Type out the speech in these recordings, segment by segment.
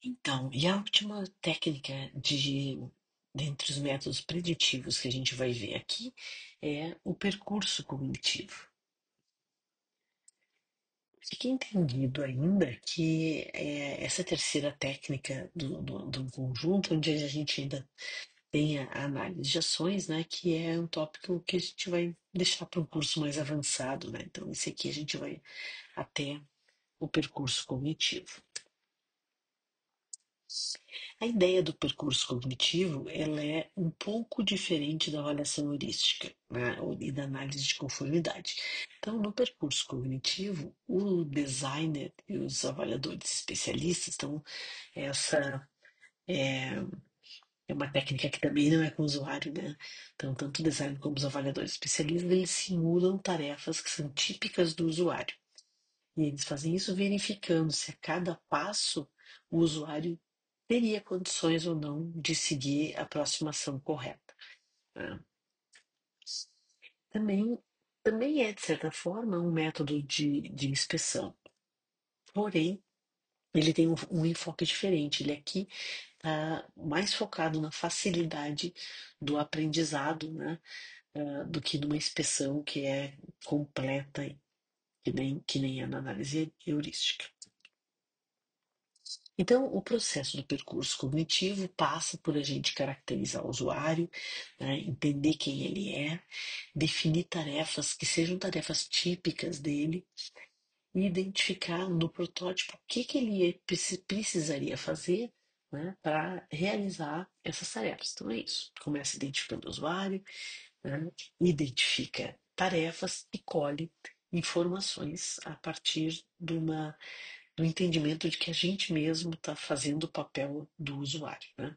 Então, e a última técnica dentre os métodos preditivos que a gente vai ver aqui é o percurso cognitivo. Fica entendido ainda que essa terceira técnica do conjunto, onde a gente ainda tem a análise de ações, né, que é um tópico que a gente vai deixar para um curso mais avançado, né? Então, esse aqui a gente vai até o percurso cognitivo. A ideia do percurso cognitivo, ela é um pouco diferente da avaliação heurística, né, e da análise de conformidade. Então, no percurso cognitivo, o designer e os avaliadores especialistas, então, essa é uma técnica que também não é com o usuário, né? Então, tanto o designer como os avaliadores especialistas, eles simulam tarefas que são típicas do usuário. E eles fazem isso verificando se a cada passo o usuário teria condições ou não de seguir a próxima ação correta, né? Também, também é, de certa forma, um método de inspeção. Porém, ele tem um enfoque diferente. Ele aqui está mais focado na facilidade do aprendizado, né, do que numa inspeção que é completa, que nem é na análise heurística. Então, o processo do percurso cognitivo passa por a gente caracterizar o usuário, né, entender quem ele é, definir tarefas que sejam tarefas típicas dele e identificar no protótipo o que ele precisaria fazer, né, para realizar essas tarefas. Então, é isso. Começa identificando o usuário, né, identifica tarefas e colhe informações a partir do entendimento de que a gente mesmo está fazendo o papel do usuário, né?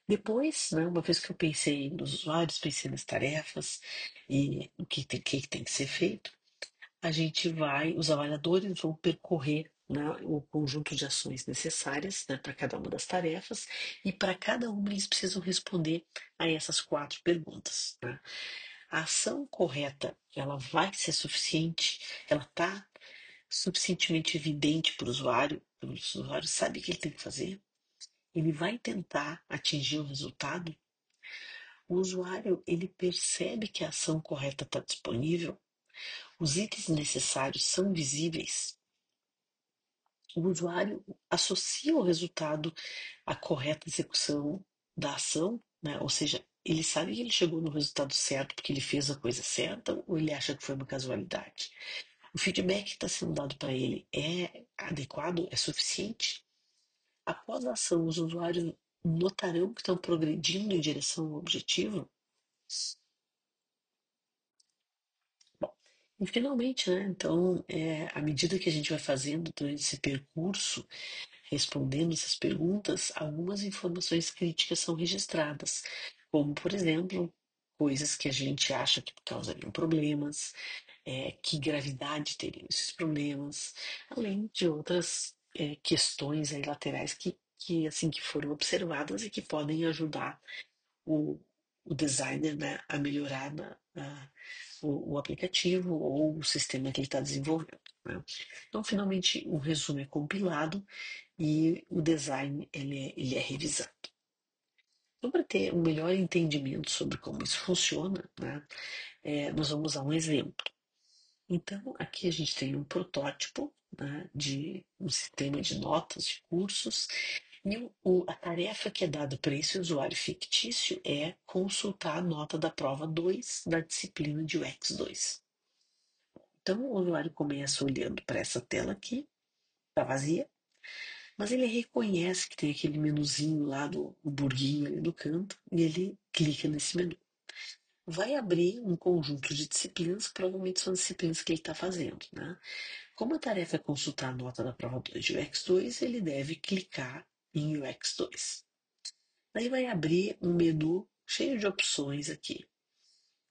Depois, né, uma vez que eu pensei nos usuários, pensei nas tarefas e o que tem que ser feito, os avaliadores vão percorrer, né, o conjunto de ações necessárias, né, para cada uma das tarefas e para cada uma eles precisam responder a essas quatro perguntas, né? A ação correta, ela vai ser suficiente? Ela está suficientemente evidente para o usuário sabe o que ele tem que fazer, ele vai tentar atingir o resultado, o usuário ele percebe que a ação correta está disponível, os itens necessários são visíveis, o usuário associa o resultado à correta execução da ação, né? Ou seja, ele sabe que ele chegou no resultado certo porque ele fez a coisa certa ou ele acha que foi uma casualidade. O feedback que está sendo dado para ele é adequado, é suficiente? Após a ação, os usuários notarão que estão progredindo em direção ao objetivo? Bom, e finalmente, né, então, à medida que a gente vai fazendo durante esse percurso, respondendo essas perguntas, algumas informações críticas são registradas, como, por exemplo, coisas que a gente acha que causariam problemas, que gravidade teriam esses problemas, além de outras questões aí laterais assim, que foram observadas e que podem ajudar o, o designer, né, a melhorar o aplicativo ou o sistema que ele está desenvolvendo, né? Então, finalmente, o resumo é compilado e o design ele é revisado. Então, para ter um melhor entendimento sobre como isso funciona, né, nós vamos usar um exemplo. Então, aqui a gente tem um protótipo, né, de um sistema de notas de cursos, e a tarefa que é dada para esse usuário fictício é consultar a nota da prova 2 da disciplina de UX 2. Então, o usuário começa olhando para essa tela aqui, está vazia, mas ele reconhece que tem aquele menuzinho lá do o burguinho ali no canto, e ele clica nesse menu. Vai abrir um conjunto de disciplinas, que provavelmente são as disciplinas que ele está fazendo, né? Como a tarefa é consultar a nota da prova 2 de UX2, ele deve clicar em UX2. Daí vai abrir um menu cheio de opções aqui.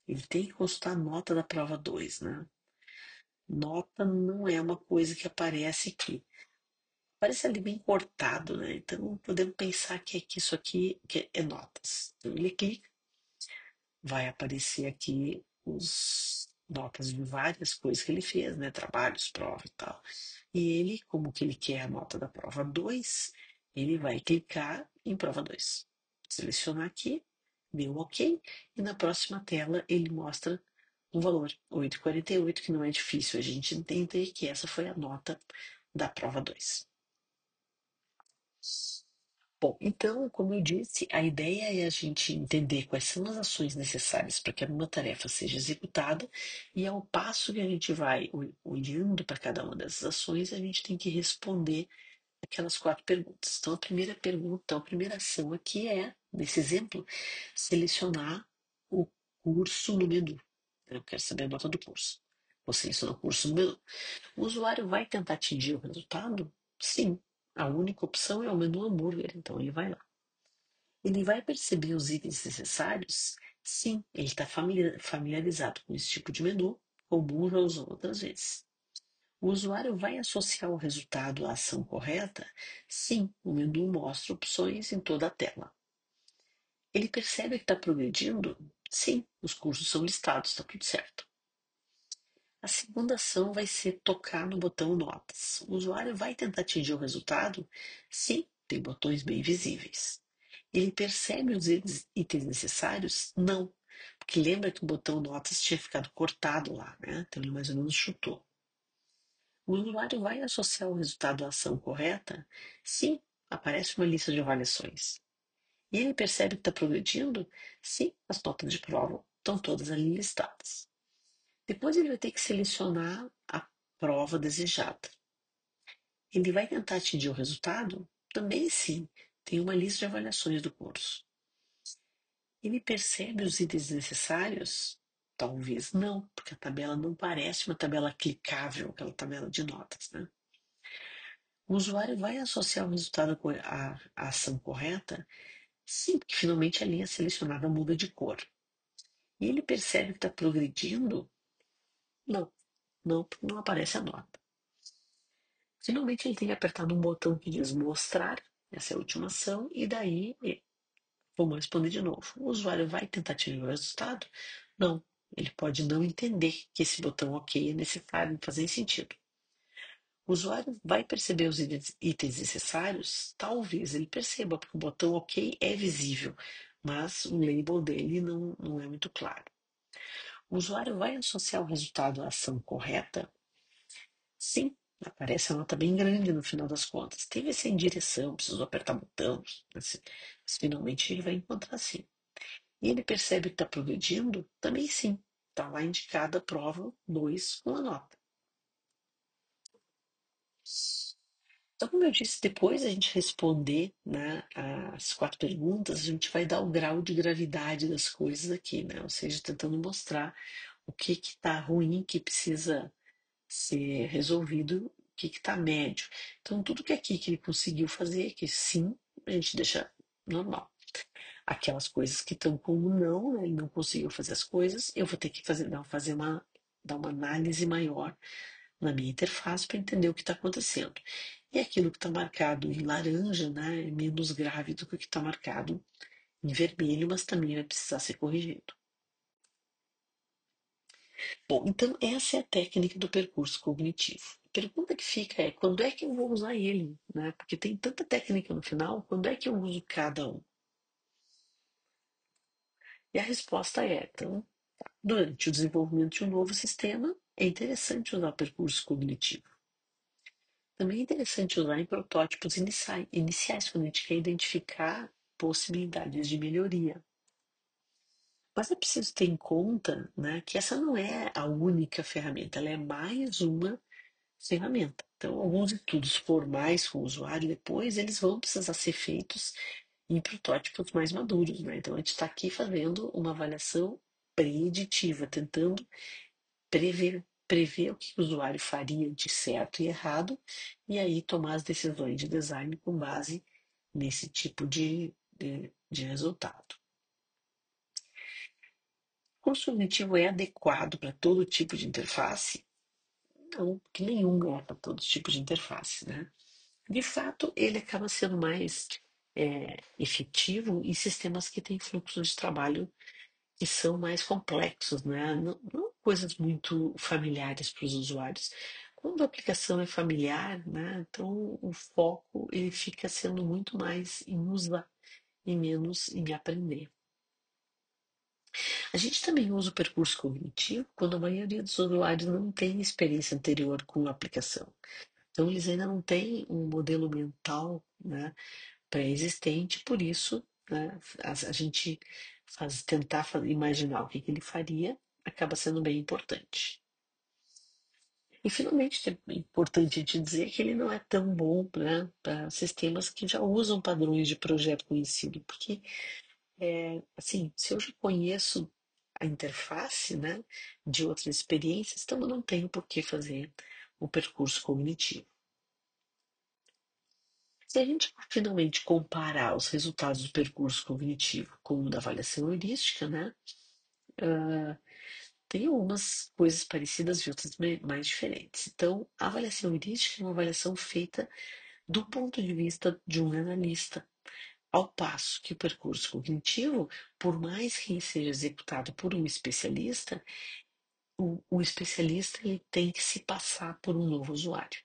Ele tem que consultar a nota da prova 2, né? Nota não é uma coisa que aparece aqui. Parece ali bem cortado, né? Então podemos pensar que isso aqui que é notas. Então ele clica, vai aparecer aqui os notas de várias coisas que ele fez, né? Trabalhos, prova e tal. E ele, como que ele quer a nota da prova 2, ele vai clicar em prova 2. Selecionar aqui, deu OK, e na próxima tela ele mostra um valor, 8,48, que não é difícil a gente entender que essa foi a nota da prova 2. Bom, então, como eu disse, a ideia é a gente entender quais são as ações necessárias para que uma tarefa seja executada, e ao passo que a gente vai olhando para cada uma dessas ações, a gente tem que responder aquelas 4 perguntas. Então, a primeira pergunta, a primeira ação aqui é, nesse exemplo, selecionar o curso no menu. Eu quero saber a nota do curso. Vou selecionar o curso no menu. O usuário vai tentar atingir o resultado? Sim. A única opção é o menu hambúrguer, então ele vai lá. Ele vai perceber os itens necessários? Sim, ele está familiarizado com esse tipo de menu, como já usou outras vezes. O usuário vai associar o resultado à ação correta? Sim, o menu mostra opções em toda a tela. Ele percebe que está progredindo? Sim, os cursos são listados, está tudo certo. A segunda ação vai ser tocar no botão Notas. O usuário vai tentar atingir o resultado? Sim, tem botões bem visíveis. Ele percebe os itens necessários? Não, porque lembra que o botão Notas tinha ficado cortado lá, né? Então ele mais ou menos chutou. O usuário vai associar o resultado à ação correta? Sim, aparece uma lista de avaliações. E ele percebe que está progredindo? Sim, as notas de prova estão todas ali listadas. Depois ele vai ter que selecionar a prova desejada. Ele vai tentar atingir o resultado? Também sim, tem uma lista de avaliações do curso. Ele percebe os itens necessários? Talvez não, porque a tabela não parece uma tabela clicável, aquela tabela de notas, né? O usuário vai associar o resultado à ação correta? Sim, porque finalmente a linha selecionada muda de cor. E ele percebe que está progredindo? Não, não, porque não aparece a nota. Finalmente ele tem que apertar num botão que diz mostrar, essa é a última ação, e daí vamos responder de novo. O usuário vai tentar tirar o resultado? Não, ele pode não entender que esse botão OK é necessário, não faz sentido. O usuário vai perceber os itens necessários? Talvez ele perceba, porque o botão OK é visível, mas o label dele não é muito claro. O usuário vai associar o resultado à ação correta? Sim, aparece a nota bem grande no final das contas. Teve essa indireção, precisou apertar botão, mas finalmente ele vai encontrar sim. E ele percebe que está progredindo? Também sim. Está lá indicada a prova 2 com a nota. Então, como eu disse, depois a gente responder, né, as 4 perguntas, a gente vai dar o grau de gravidade das coisas aqui, né? Ou seja, tentando mostrar o que está ruim, que precisa ser resolvido, o que está médio. Então, tudo que aqui que ele conseguiu fazer, que sim, a gente deixa normal. Aquelas coisas que estão como não, né, ele não conseguiu fazer as coisas, eu vou ter que dar uma análise maior na minha interface para entender o que está acontecendo. E aquilo que está marcado em laranja, né, é menos grave do que o que está marcado em vermelho, mas também vai precisar ser corrigido. Bom, então essa é a técnica do percurso cognitivo. A pergunta que fica é quando é que eu vou usar ele, né? Porque tem tanta técnica no final, quando é que eu uso cada um? E a resposta é, então, durante o desenvolvimento de um novo sistema, é interessante usar o percurso cognitivo. Também é interessante usar em protótipos iniciais, quando a gente quer identificar possibilidades de melhoria. Mas é preciso ter em conta, né, que essa não é a única ferramenta, ela é mais uma ferramenta. Então, alguns estudos formais com o usuário depois, eles vão precisar ser feitos em protótipos mais maduros, né? Então, a gente está aqui fazendo uma avaliação preditiva, tentando prever o que o usuário faria de certo e errado, e aí tomar as decisões de design com base nesse tipo de resultado. O curso cognitivo é adequado para todo tipo de interface? Não, que nenhum é para todos os tipos de interface, né? De fato, ele acaba sendo mais efetivo em sistemas que têm fluxos de trabalho que são mais complexos, né? Não coisas muito familiares para os usuários, Quando a aplicação é familiar, né, então o foco ele fica sendo muito mais em usar e menos em aprender. A gente também usa o percurso cognitivo quando a maioria dos usuários não tem experiência anterior com a aplicação. Então, eles ainda não têm um modelo mental, né, pré-existente, por isso, né, a gente tentar imaginar o que, que ele faria acaba sendo bem importante. E, finalmente, é importante a gente dizer que ele não é tão bom, né, para sistemas que já usam padrões de projeto conhecido, porque assim, se eu já conheço a interface, né, de outras experiências, então eu não tenho por que fazer o percurso cognitivo. Se a gente finalmente comparar os resultados do percurso cognitivo com o da avaliação heurística, né, tem algumas coisas parecidas e outras mais diferentes. Então, a avaliação heurística é uma avaliação feita do ponto de vista de um analista, ao passo que o percurso cognitivo, por mais que ele seja executado por um especialista, o especialista ele tem que se passar por um novo usuário.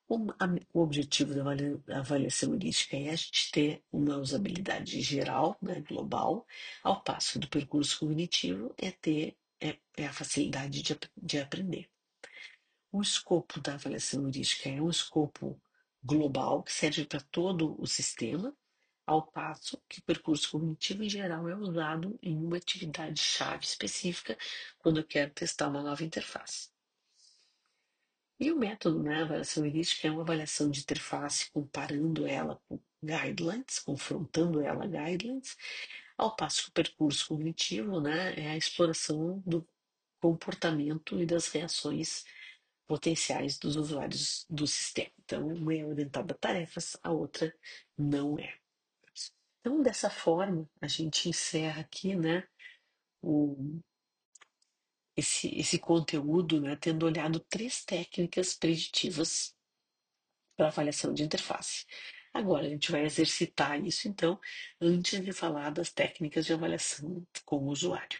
O objetivo da avaliação heurística é a gente ter uma usabilidade geral, né, global, ao passo que do percurso cognitivo é a facilidade de aprender. O escopo da avaliação heurística é um escopo global que serve para todo o sistema, ao passo que o percurso cognitivo, em geral, é usado em uma atividade-chave específica quando eu quero testar uma nova interface. E o método, né, avaliação heurística é uma avaliação de interface comparando ela com guidelines, confrontando ela a guidelines, ao passo que o percurso cognitivo, né, é a exploração do comportamento e das reações potenciais dos usuários do sistema. Então, uma é orientada a tarefas, a outra não é. Então, dessa forma, a gente encerra aqui, né, o, esse conteúdo, né, tendo olhado três técnicas preditivas para avaliação de interface. Agora, a gente vai exercitar isso, então, antes de falar das técnicas de avaliação com o usuário.